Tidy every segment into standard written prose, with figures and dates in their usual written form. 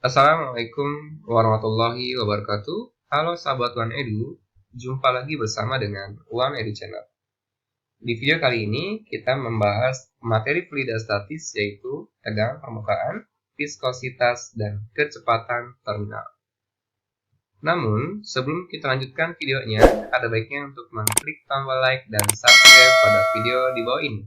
Assalamualaikum warahmatullahi wabarakatuh. Halo sahabat One Edu, jumpa lagi bersama dengan One Edu Channel. Di video kali ini kita membahas materi fluida statis yaitu tegangan permukaan, viskositas, dan kecepatan terminal. Namun, sebelum kita lanjutkan videonya, ada baiknya untuk mengklik tombol like dan subscribe pada video di bawah ini.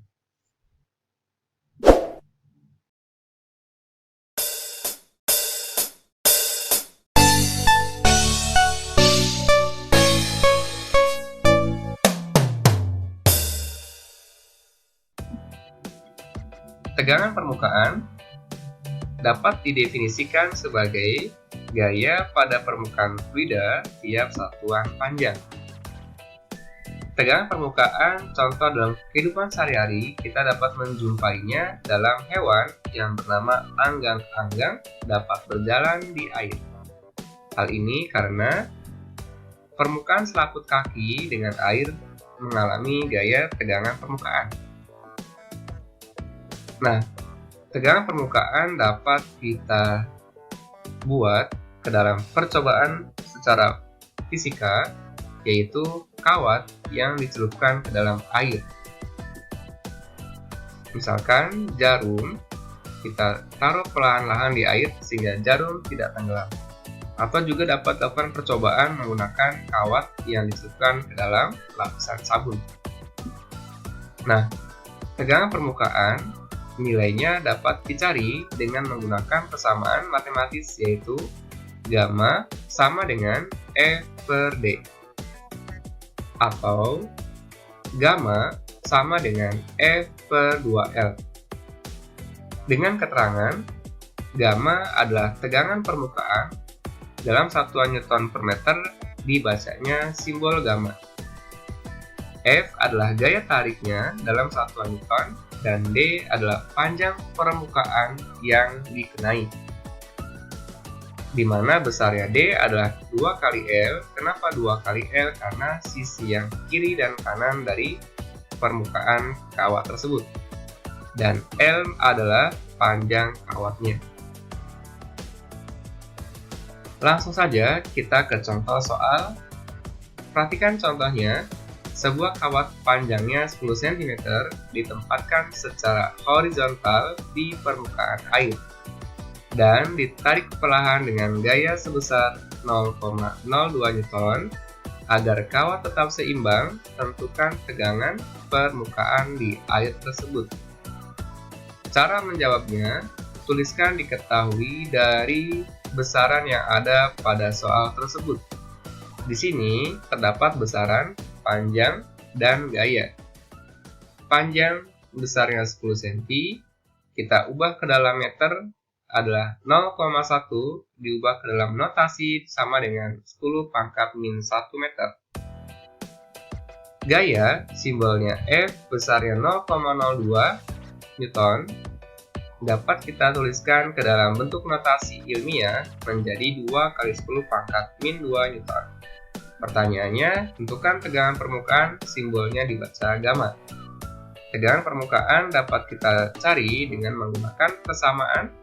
Tegangan permukaan dapat didefinisikan sebagai gaya pada permukaan fluida tiap satuan panjang. Tegangan permukaan contoh dalam kehidupan sehari-hari kita dapat menjumpainya dalam hewan yang bernama anggang-anggang dapat berjalan di air. Hal ini karena permukaan selaput kaki dengan air mengalami gaya tegangan permukaan. Nah, tegangan permukaan dapat kita buat ke dalam percobaan secara fisika, yaitu kawat yang dicelupkan ke dalam air. Misalkan jarum, kita taruh perlahan-lahan di air sehingga jarum tidak tenggelam. Atau juga dapat dilakukan percobaan menggunakan kawat yang dicelupkan ke dalam lapisan sabun. Nah, tegangan permukaan nilainya dapat dicari dengan menggunakan persamaan matematis yaitu gamma sama dengan E per D atau gamma sama dengan E per 2L. Dengan keterangan, gamma adalah tegangan permukaan dalam satuan Newton per meter dibacanya simbol gamma. F adalah gaya tariknya dalam satuan Newton dan D adalah panjang permukaan yang dikenai, di mana besarnya D adalah 2 kali L. Kenapa 2 kali L? Karena sisi yang kiri dan kanan dari permukaan kawat tersebut, dan L adalah panjang kawatnya. Langsung saja kita ke contoh soal. Perhatikan contohnya. Sebuah kawat panjangnya 10 cm ditempatkan secara horizontal di permukaan air dan ditarik perlahan dengan gaya sebesar 0,02 Newton. Agar kawat tetap seimbang, tentukan tegangan permukaan di air tersebut. Cara menjawabnya, tuliskan diketahui dari besaran yang ada pada soal tersebut. Di sini terdapat besaran panjang dan gaya. Panjang besarnya 10 cm, kita ubah ke dalam meter adalah 0,1 diubah ke dalam notasi sama dengan 10 pangkat min 1 meter. Gaya, simbolnya F besarnya 0,02 Newton, dapat kita tuliskan ke dalam bentuk notasi ilmiah menjadi 2 kali 10 pangkat min 2 Newton. Pertanyaannya, tentukan tegangan permukaan, simbolnya dibaca gamma. Tegangan permukaan dapat kita cari dengan menggunakan persamaan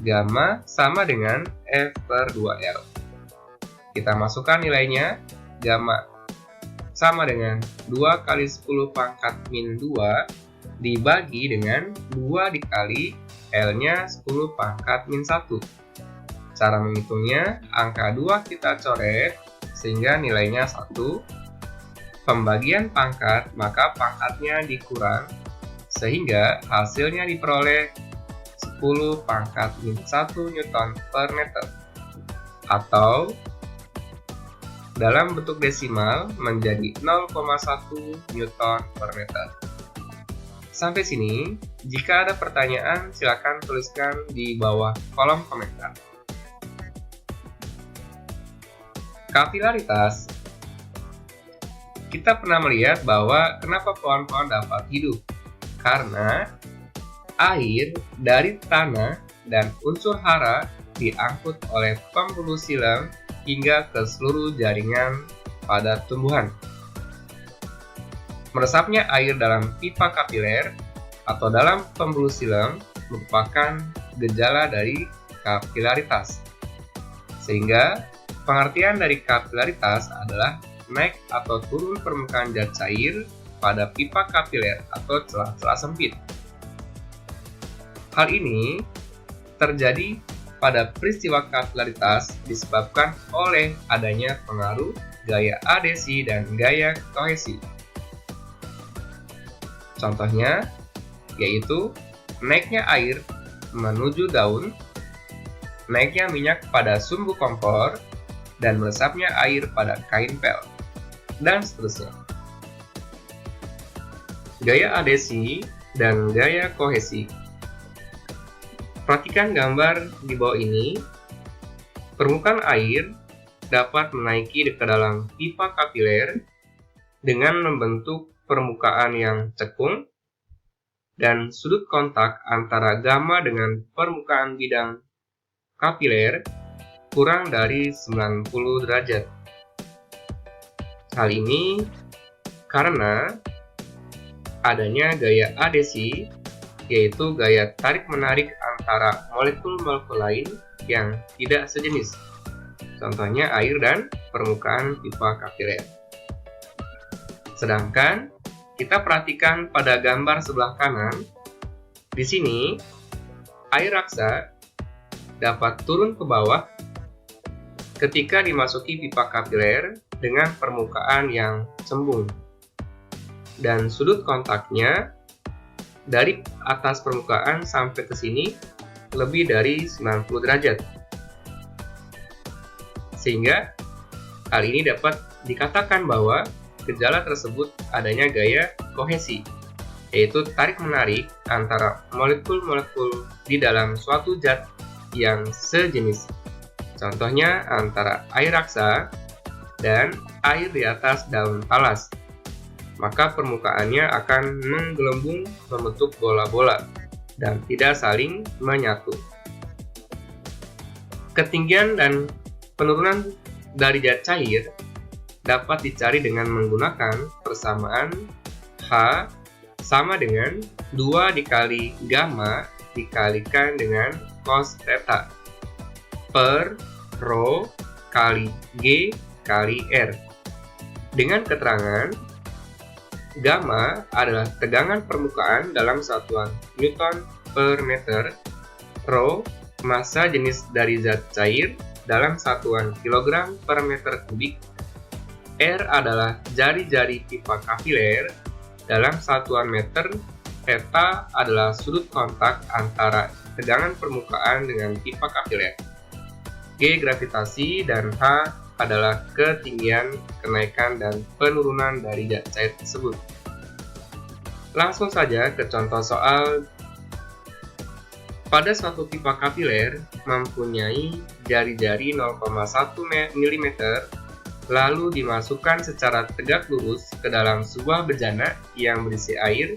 gamma sama dengan F per 2L. Kita masukkan nilainya, gamma sama dengan 2 kali 10 pangkat min 2 dibagi dengan 2 dikali L-nya 10 pangkat min 1. Cara menghitungnya, angka 2 kita coret, sehingga nilainya 1. Pembagian pangkat, maka pangkatnya dikurang, sehingga hasilnya diperoleh 10 pangkat min 1 Newton per meter. Atau, dalam bentuk desimal menjadi 0,1 Newton per meter. Sampai sini, jika ada pertanyaan silakan tuliskan di bawah kolom komentar. Kapilaritas. Kita pernah melihat bahwa kenapa pohon-pohon dapat hidup? Karena air dari tanah dan unsur hara diangkut oleh pembuluh silang hingga ke seluruh jaringan pada tumbuhan. Meresapnya air dalam pipa kapiler atau dalam pembuluh silang merupakan gejala dari kapilaritas. Sehingga pengertian dari kapilaritas adalah naik atau turun permukaan zat cair pada pipa kapiler atau celah-celah sempit. Hal ini terjadi pada peristiwa kapilaritas disebabkan oleh adanya pengaruh gaya adesi dan gaya kohesi. Contohnya yaitu naiknya air menuju daun, naiknya minyak pada sumbu kompor, dan meresapnya air pada kain pel, dan seterusnya. Gaya adesi dan gaya kohesi. Perhatikan gambar di bawah ini. Permukaan air dapat menaiki ke dalam pipa kapiler dengan membentuk permukaan yang cekung, dan sudut kontak antara gamma dengan permukaan bidang kapiler kurang dari 90 derajat. Hal ini karena adanya gaya adesi, yaitu gaya tarik-menarik antara molekul-molekul lain yang tidak sejenis. Contohnya air dan permukaan pipa kapiler. Sedangkan kita perhatikan pada gambar sebelah kanan, di sini air raksa dapat turun ke bawah ketika dimasuki pipa kapiler dengan permukaan yang cembung, dan sudut kontaknya dari atas permukaan sampai ke sini lebih dari 90 derajat. Sehingga hal ini dapat dikatakan bahwa gejala tersebut adanya gaya kohesi, yaitu tarik-menarik antara molekul-molekul di dalam suatu zat yang sejenis. Contohnya antara air raksa dan air di atas daun talas. Maka permukaannya akan menggelembung membentuk bola-bola dan tidak saling menyatu. Ketinggian dan penurunan dari zat cair dapat dicari dengan menggunakan persamaan H sama dengan 2 dikali gamma dikalikan dengan cos theta per rho kali G kali R. Dengan keterangan gamma adalah tegangan permukaan dalam satuan Newton per meter, rho massa jenis dari zat cair dalam satuan kilogram per meter kubik, R adalah jari-jari pipa kapiler dalam satuan meter, theta adalah sudut kontak antara tegangan permukaan dengan pipa kapiler, G gravitasi, dan H adalah ketinggian, kenaikan, dan penurunan dari zat cair tersebut. Langsung saja ke contoh soal. Pada suatu pipa kapiler mempunyai jari-jari 0,1 mm, lalu dimasukkan secara tegak lurus ke dalam sebuah bejana yang berisi air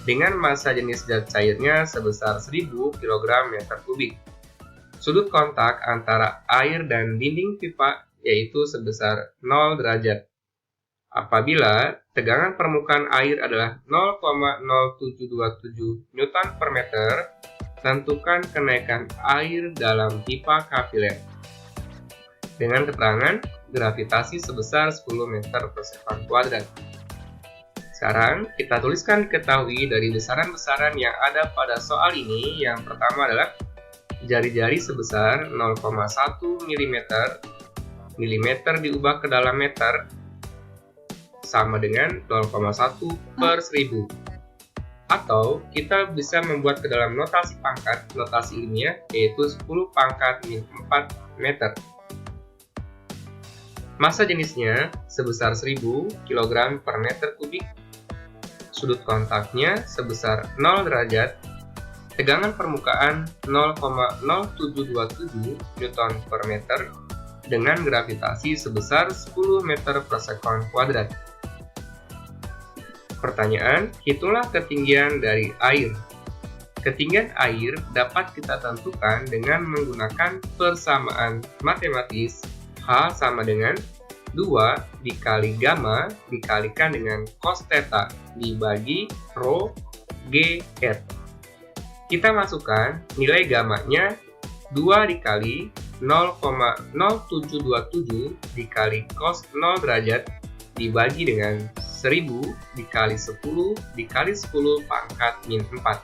dengan massa jenis zat cairnya sebesar 1000 kg meter kubik. Sudut kontak antara air dan dinding pipa yaitu sebesar 0 derajat. Apabila tegangan permukaan air adalah 0,0727 Newton per meter, tentukan kenaikan air dalam pipa kapiler. Dengan keterangan gravitasi sebesar 10 meter per sekon kuadrat. Sekarang kita tuliskan diketahui dari besaran-besaran yang ada pada soal ini. Yang pertama adalah jari-jari sebesar 0,1 mm, milimeter diubah ke dalam meter sama dengan 0,1 per 1000. Atau kita bisa membuat ke dalam notasi pangkat, notasi ilmiah, yaitu 10 pangkat min 4 meter. Massa jenisnya sebesar 1000 kg per meter kubik. Sudut kontaknya sebesar 0 derajat. Tegangan permukaan 0,0727 Newton per meter dengan gravitasi sebesar 10 meter per sekon kuadrat. Pertanyaan, hitunglah ketinggian dari air. Ketinggian air dapat kita tentukan dengan menggunakan persamaan matematis H sama dengan 2 dikali gamma dikalikan dengan cos theta dibagi rho G R. Kita masukkan nilai gammanya 2 dikali 0,0727 dikali cos 0 derajat dibagi dengan 1000 dikali 10 dikali 10 pangkat min 4.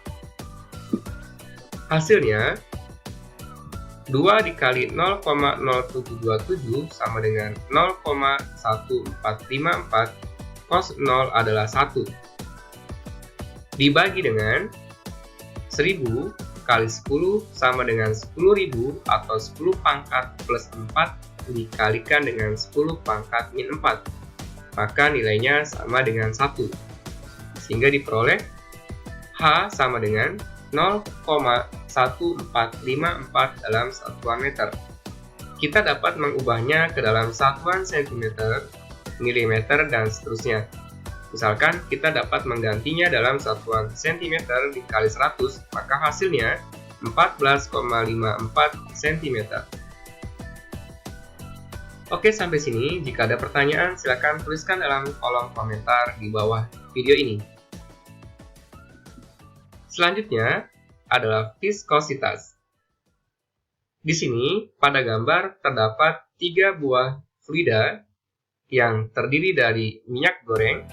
Hasilnya 2 dikali 0,0727 sama dengan 0,1454, cos 0 adalah 1. Dibagi dengan 1000 kali 10 sama dengan 10.000 atau 10 pangkat plus 4 dikalikan dengan 10 pangkat min 4. Maka nilainya sama dengan 1. Sehingga diperoleh H sama dengan 0,1454 dalam satuan meter. Kita dapat mengubahnya ke dalam satuan cm, mm, dan seterusnya. Misalkan kita dapat menggantinya dalam satuan cm dikali 100, maka hasilnya 14,54 cm. Oke, sampai sini. Jika ada pertanyaan, silakan tuliskan dalam kolom komentar di bawah video ini. Selanjutnya adalah viskositas. Di sini, pada gambar terdapat 3 buah fluida yang terdiri dari minyak goreng,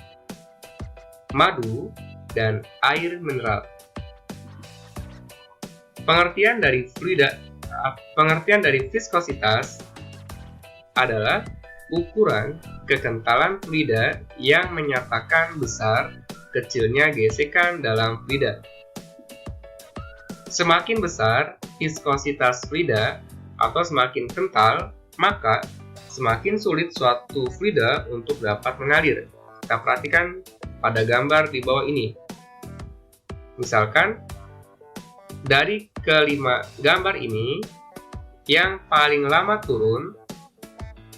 madu, dan air mineral. Pengertian dari viskositas adalah ukuran kekentalan fluida yang menyatakan besar kecilnya gesekan dalam fluida. Semakin besar viskositas fluida atau semakin kental, maka semakin sulit suatu fluida untuk dapat mengalir. Kita perhatikan pada gambar di bawah ini. Misalkan, dari kelima gambar ini, yang paling lama turun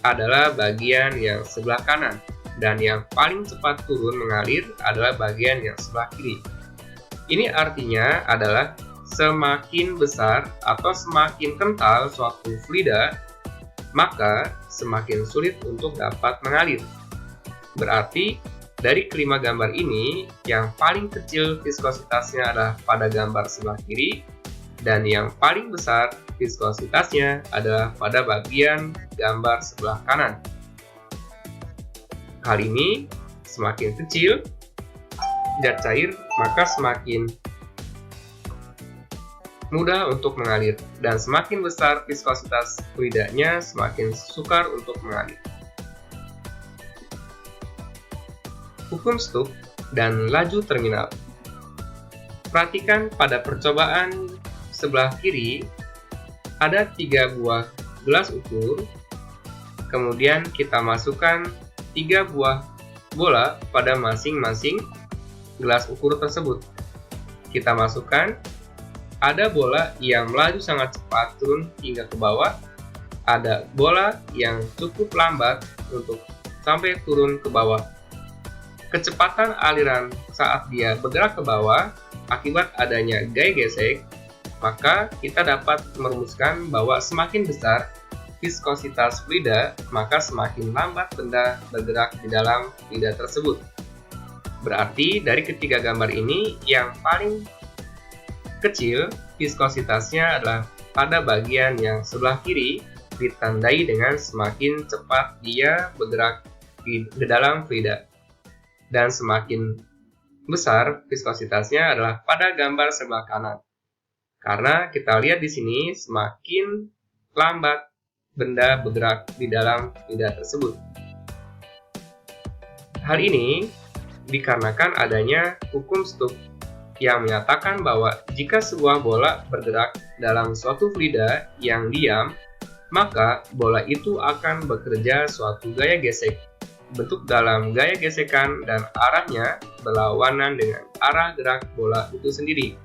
adalah bagian yang sebelah kanan, dan yang paling cepat turun mengalir adalah bagian yang sebelah kiri. Ini artinya adalah semakin besar atau semakin kental suatu fluida, maka semakin sulit untuk dapat mengalir. Berarti, dari kelima gambar ini, yang paling kecil viskositasnya adalah pada gambar sebelah kiri, dan yang paling besar viskositasnya adalah pada bagian gambar sebelah kanan. Hal ini, semakin kecil zat cair, maka semakin mudah untuk mengalir, dan semakin besar viskositas fluidanya, semakin sukar untuk mengalir. Hukum Stokes dan laju terminal. Perhatikan pada percobaan sebelah kiri, ada 3 buah gelas ukur, kemudian kita masukkan 3 buah bola pada masing-masing gelas ukur tersebut. Kita masukkan, ada bola yang melaju sangat cepat turun hingga ke bawah, ada bola yang cukup lambat untuk sampai turun ke bawah. Kecepatan aliran saat dia bergerak ke bawah akibat adanya gaya gesek, maka kita dapat merumuskan bahwa semakin besar viskositas fluida, maka semakin lambat benda bergerak di dalam fluida tersebut. Berarti dari ketiga gambar ini, yang paling kecil viskositasnya adalah pada bagian yang sebelah kiri, ditandai dengan semakin cepat dia bergerak di dalam fluida. Dan semakin besar viskositasnya adalah pada gambar sebelah kanan. Karena kita lihat di sini semakin lambat benda bergerak di dalam fluida tersebut. Hal ini dikarenakan adanya hukum Stokes yang menyatakan bahwa jika sebuah bola bergerak dalam suatu fluida yang diam, maka bola itu akan bekerja suatu gaya gesek. Bentuk dalam gaya gesekan dan arahnya berlawanan dengan arah gerak bola itu sendiri.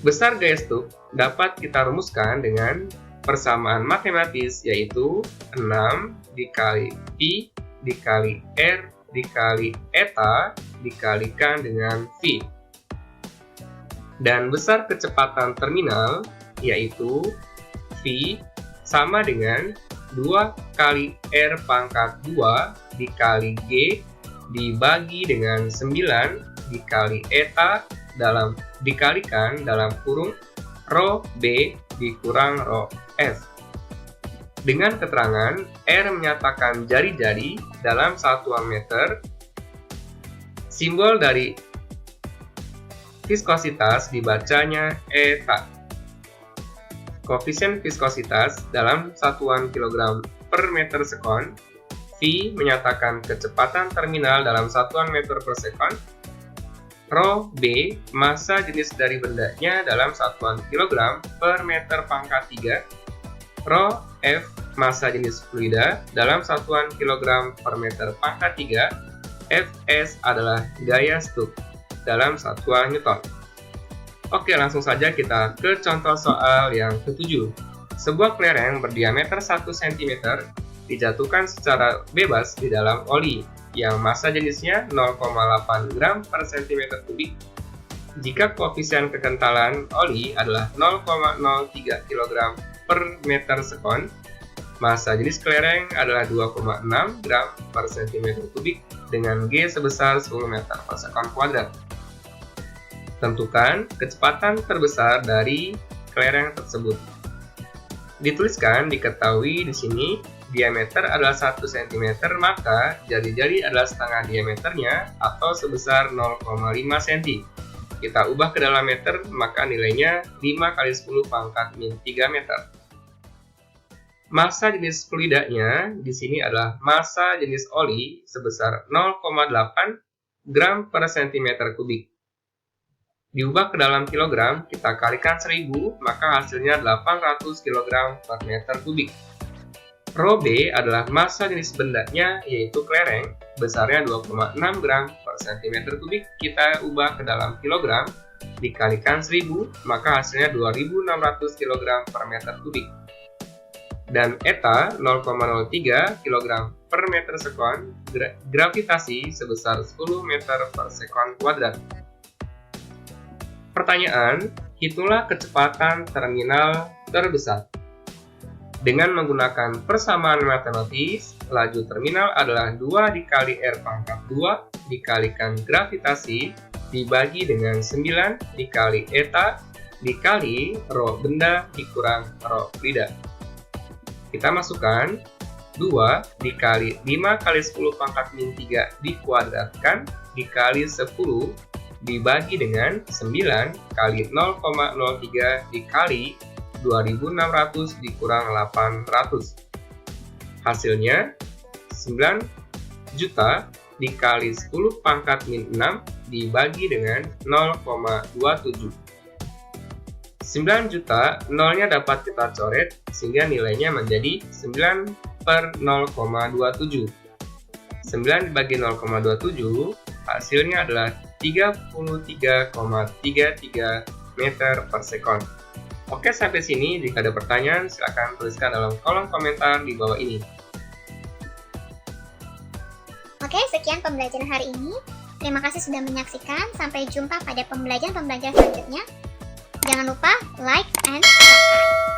Besar gaya Stokes dapat kita rumuskan dengan persamaan matematis, yaitu 6 dikali Pi dikali R dikali eta dikalikan dengan V. Dan besar kecepatan terminal, yaitu V sama dengan 2 kali R pangkat 2 dikali G dibagi dengan 9 dikali eta dikalikan dalam kurung rho B dikurang Rho F. Dengan keterangan R menyatakan jari-jari dalam satuan meter, simbol dari viskositas dibacanya eta. Koefisien viskositas dalam satuan kilogram per meter sekon. V menyatakan kecepatan terminal dalam satuan meter per sekon. Rho B massa jenis dari bendanya dalam satuan kilogram per meter pangkat 3. Rho F massa jenis fluida dalam satuan kilogram per meter pangkat 3. Fs adalah gaya stuk dalam satuan Newton. Oke, langsung saja kita ke contoh soal yang ke-7. Sebuah kelereng berdiameter 1 cm dijatuhkan secara bebas di dalam oli yang massa jenisnya 0,8 gram per cm kubik. Jika koefisien kekentalan oli adalah 0,03 kg per meter sekon, massa jenis kelereng adalah 2,6 gram per cm kubik dengan G sebesar 10 meter per sekon kuadrat. Tentukan kecepatan terbesar dari kelereng tersebut. Dituliskan, diketahui di sini diameter adalah 1 cm, maka jari-jari adalah setengah diameternya atau sebesar 0,5 cm. Kita ubah ke dalam meter, maka nilainya 5 kali 10 pangkat min 3 meter. Massa jenis fluidanya di sini adalah massa jenis oli sebesar 0,8 gram per cm kubik. Diubah ke dalam kilogram, kita kalikan 1000, maka hasilnya 800 kg per meter kubik. Rho B adalah massa jenis bendanya, yaitu kelereng, besarnya 2,6 gram per cm kubik. Kita ubah ke dalam kilogram, dikalikan 1000, maka hasilnya 2600 kg per meter kubik. Dan eta 0,03 kg per meter sekon, gravitasi sebesar 10 meter per sekon kuadrat. Pertanyaan, hitunglah kecepatan terminal terbesar. Dengan menggunakan persamaan matematis, laju terminal adalah 2 dikali R pangkat 2 dikalikan gravitasi dibagi dengan 9 dikali eta dikali Rho benda dikurang Rho fluida. Kita masukkan 2 dikali 5 kali 10 pangkat min 3 dikuadratkan dikali 10 dibagi dengan 9 kali 0,03 dikali 2600 dikurang 800. Hasilnya 9 juta dikali 10 pangkat min 6 dibagi dengan 0,27. 9 juta, nolnya dapat kita coret sehingga nilainya menjadi 9 per 0,27. 9 dibagi 0,27 hasilnya adalah 33,33 meter per sekon. Oke, sampai sini. Jika ada pertanyaan, silakan tuliskan dalam kolom komentar di bawah ini. Oke, sekian pembelajaran hari ini. Terima kasih sudah menyaksikan. Sampai jumpa pada pembelajaran selanjutnya. Jangan lupa like and subscribe.